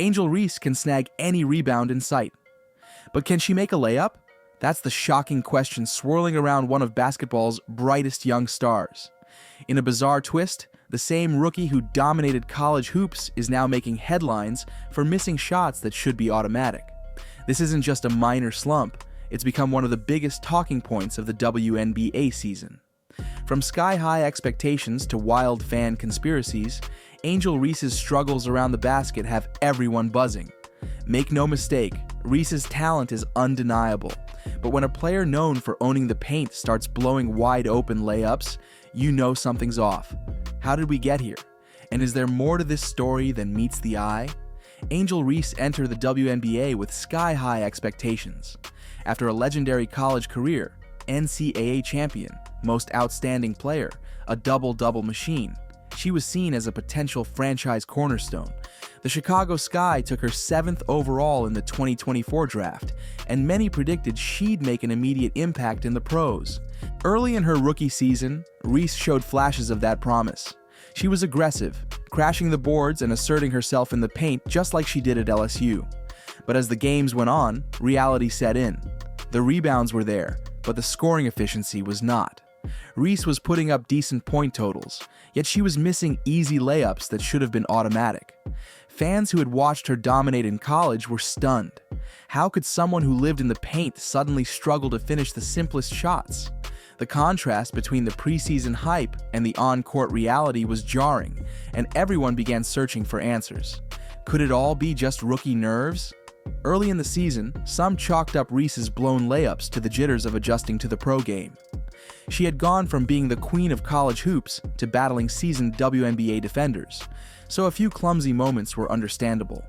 Angel Reese can snag any rebound in sight. But can she make a layup? That's the shocking question swirling around one of basketball's brightest young stars. In a bizarre twist, the same rookie who dominated college hoops is now making headlines for missing shots that should be automatic. This isn't just a minor slump, it's become one of the biggest talking points of the WNBA season. From sky-high expectations to wild fan conspiracies, Angel Reese's struggles around the basket have everyone buzzing. Make no mistake, Reese's talent is undeniable, but when a player known for owning the paint starts blowing wide-open layups, you know something's off. How did we get here? And is there more to this story than meets the eye? Angel Reese entered the WNBA with sky-high expectations. After a legendary college career, NCAA champion, most outstanding player, a double-double machine, she was seen as a potential franchise cornerstone. The Chicago Sky took her 7th overall in the 2024 draft, and many predicted she'd make an immediate impact in the pros. Early in her rookie season, Reese showed flashes of that promise. She was aggressive, crashing the boards and asserting herself in the paint just like she did at LSU. But as the games went on, reality set in. The rebounds were there, but the scoring efficiency was not. Reese was putting up decent point totals, yet she was missing easy layups that should have been automatic. Fans who had watched her dominate in college were stunned. How could someone who lived in the paint suddenly struggle to finish the simplest shots? The contrast between the preseason hype and the on-court reality was jarring, and everyone began searching for answers. Could it all be just rookie nerves? Early in the season, some chalked up Reese's blown layups to the jitters of adjusting to the pro game. She had gone from being the queen of college hoops to battling seasoned WNBA defenders, so a few clumsy moments were understandable.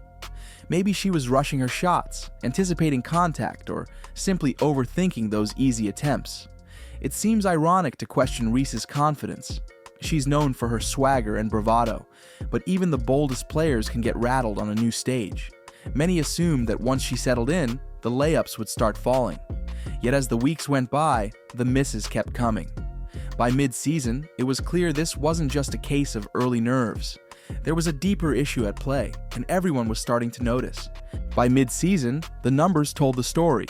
Maybe she was rushing her shots, anticipating contact, or simply overthinking those easy attempts. It seems ironic to question Reese's confidence. She's known for her swagger and bravado, but even the boldest players can get rattled on a new stage. Many assumed that once she settled in, the layups would start falling. Yet as the weeks went by, the misses kept coming. By mid-season, it was clear this wasn't just a case of early nerves. There was a deeper issue at play, and everyone was starting to notice. By mid-season, the numbers told the story.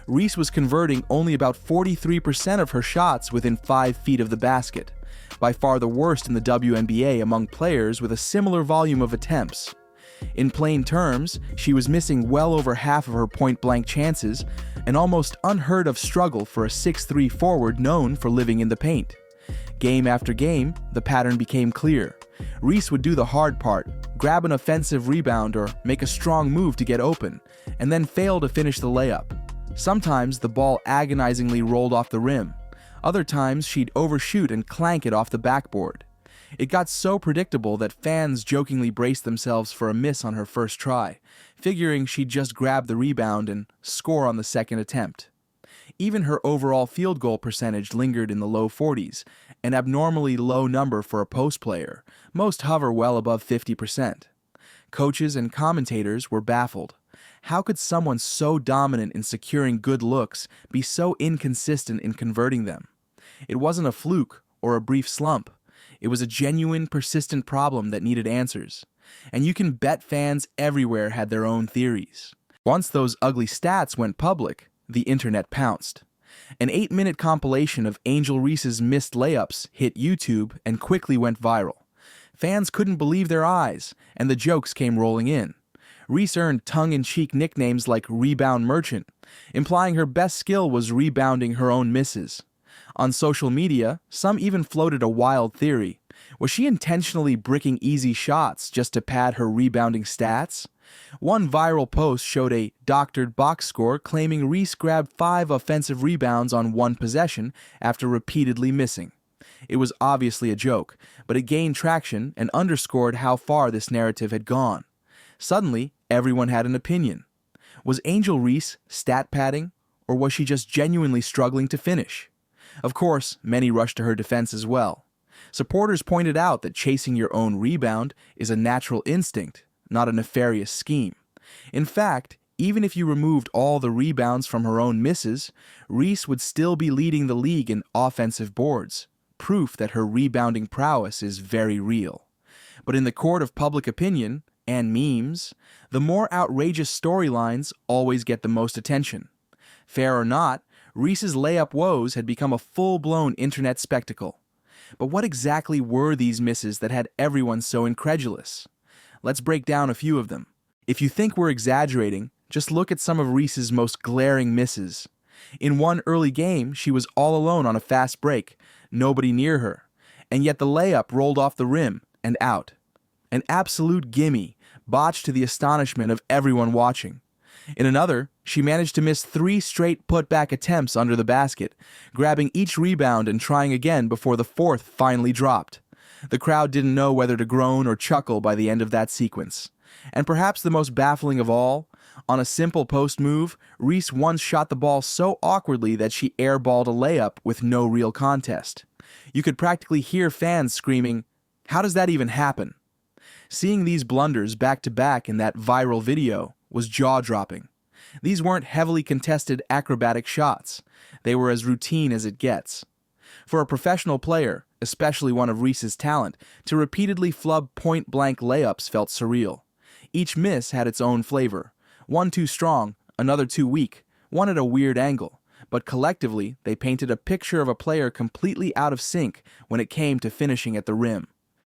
Reese was converting only about 43% of her shots within 5 feet of the basket, by far the worst in the WNBA among players with a similar volume of attempts. In plain terms, she was missing well over half of her point-blank chances, an almost unheard-of struggle for a 6'3" forward known for living in the paint. Game after game, the pattern became clear. Reese would do the hard part, grab an offensive rebound or make a strong move to get open, and then fail to finish the layup. Sometimes the ball agonizingly rolled off the rim. Other times she'd overshoot and clank it off the backboard. It got so predictable that fans jokingly braced themselves for a miss on her first try, figuring she'd just grab the rebound and score on the second attempt. Even her overall field goal percentage lingered in the low 40s, an abnormally low number for a post player. Most hover well above 50%. Coaches and commentators were baffled. How could someone so dominant in securing good looks be so inconsistent in converting them? It wasn't a fluke or a brief slump. It was a genuine, persistent problem that needed answers. And you can bet fans everywhere had their own theories. Once those ugly stats went public, the internet pounced. An 8-minute compilation of Angel Reese's missed layups hit YouTube and quickly went viral. Fans couldn't believe their eyes, and the jokes came rolling in. Reese earned tongue-in-cheek nicknames like Rebound Merchant, implying her best skill was rebounding her own misses. On social media, some even floated a wild theory. Was she intentionally bricking easy shots just to pad her rebounding stats? One viral post showed a doctored box score claiming Reese grabbed 5 offensive rebounds on one possession after repeatedly missing. It was obviously a joke, but it gained traction and underscored how far this narrative had gone. Suddenly, everyone had an opinion. Was Angel Reese stat padding, or was she just genuinely struggling to finish? Of course, many rushed to her defense as well. Supporters pointed out that chasing your own rebound is a natural instinct, not a nefarious scheme. In fact, even if you removed all the rebounds from her own misses, Reese would still be leading the league in offensive boards, proof that her rebounding prowess is very real. But in the court of public opinion, and memes, the more outrageous storylines always get the most attention. Fair or not, Reese's layup woes had become a full-blown internet spectacle. But what exactly were these misses that had everyone so incredulous? Let's break down a few of them. If you think we're exaggerating, just look at some of Reese's most glaring misses. In one early game, she was all alone on a fast break, nobody near her, and yet the layup rolled off the rim and out. An absolute gimme, botched to the astonishment of everyone watching. In another, she managed to miss 3 straight putback attempts under the basket, grabbing each rebound and trying again before the 4th finally dropped. The crowd didn't know whether to groan or chuckle by the end of that sequence. And perhaps the most baffling of all, on a simple post move, Reese once shot the ball so awkwardly that she airballed a layup with no real contest. You could practically hear fans screaming, "How does that even happen?" Seeing these blunders back to back in that viral video was jaw-dropping. These weren't heavily contested acrobatic shots. They were as routine as it gets. For a professional player, especially one of Reese's talent, to repeatedly flub point-blank layups felt surreal. Each miss had its own flavor. One too strong, another too weak, one at a weird angle. But collectively, they painted a picture of a player completely out of sync when it came to finishing at the rim.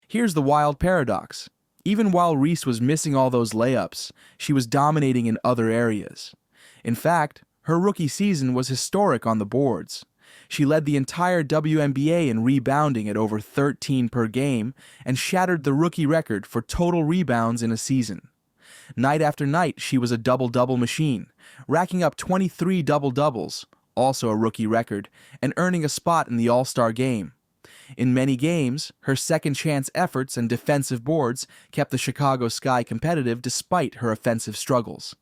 Here's the wild paradox. Even while Reese was missing all those layups, she was dominating in other areas. In fact, her rookie season was historic on the boards. She led the entire WNBA in rebounding at over 13 per game and shattered the rookie record for total rebounds in a season. Night after night, she was a double-double machine, racking up 23 double-doubles, also a rookie record, and earning a spot in the All-Star game. In many games, her second-chance efforts and defensive boards kept the Chicago Sky competitive despite her offensive struggles.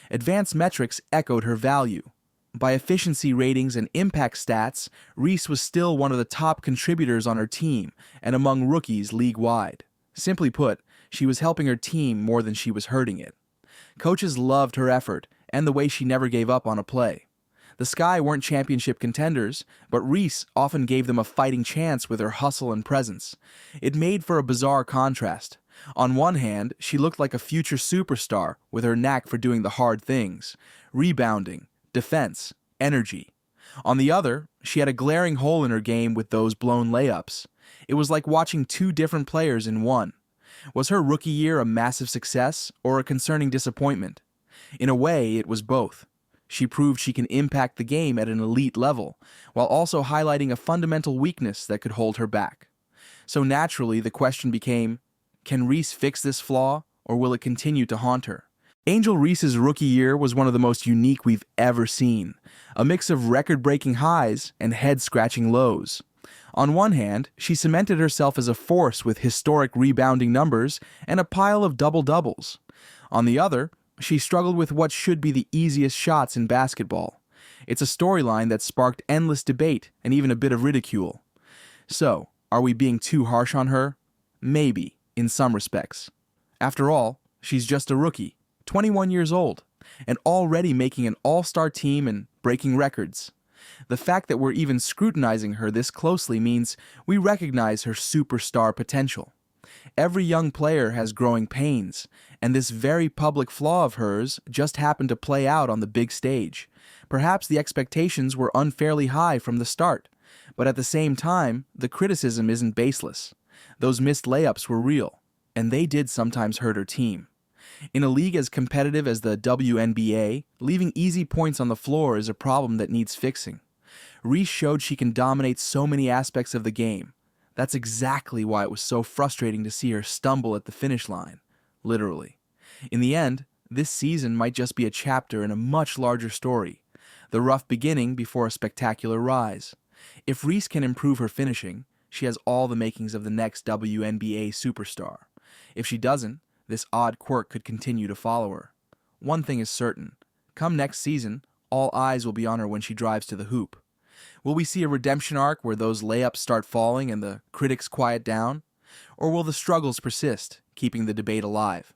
Advanced metrics echoed her value. By efficiency ratings and impact stats, Reese was still one of the top contributors on her team and among rookies league-wide. Simply put, she was helping her team more than she was hurting it. Coaches loved her effort and the way she never gave up on a play. The Sky weren't championship contenders, but Reese often gave them a fighting chance with her hustle and presence. It made for a bizarre contrast. On one hand, she looked like a future superstar with her knack for doing the hard things: rebounding, defense, energy. On the other, she had a glaring hole in her game with those blown layups. It was like watching 2 different players in one. Was her rookie year a massive success or a concerning disappointment? In a way, it was both. She proved she can impact the game at an elite level, while also highlighting a fundamental weakness that could hold her back. So naturally, the question became, can Reese fix this flaw, or will it continue to haunt her? Angel Reese's rookie year was one of the most unique we've ever seen, a mix of record-breaking highs and head-scratching lows. On one hand, she cemented herself as a force with historic rebounding numbers and a pile of double-doubles. On the other, she struggled with what should be the easiest shots in basketball. It's a storyline that sparked endless debate and even a bit of ridicule. So, are we being too harsh on her? Maybe, in some respects. After all, she's just a rookie, 21 years old, and already making an all-star team and breaking records. The fact that we're even scrutinizing her this closely means we recognize her superstar potential. Every young player has growing pains, and this very public flaw of hers just happened to play out on the big stage. Perhaps the expectations were unfairly high from the start, but at the same time, the criticism isn't baseless. Those missed layups were real, and they did sometimes hurt her team. In a league as competitive as the WNBA, leaving easy points on the floor is a problem that needs fixing. Reese showed she can dominate so many aspects of the game. That's exactly why it was so frustrating to see her stumble at the finish line, literally. In the end, this season might just be a chapter in a much larger story, the rough beginning before a spectacular rise. If Reese can improve her finishing, she has all the makings of the next WNBA superstar. If she doesn't, this odd quirk could continue to follow her. One thing is certain. Come next season, all eyes will be on her when she drives to the hoop. Will we see a redemption arc where those layups start falling and the critics quiet down? Or will the struggles persist, keeping the debate alive?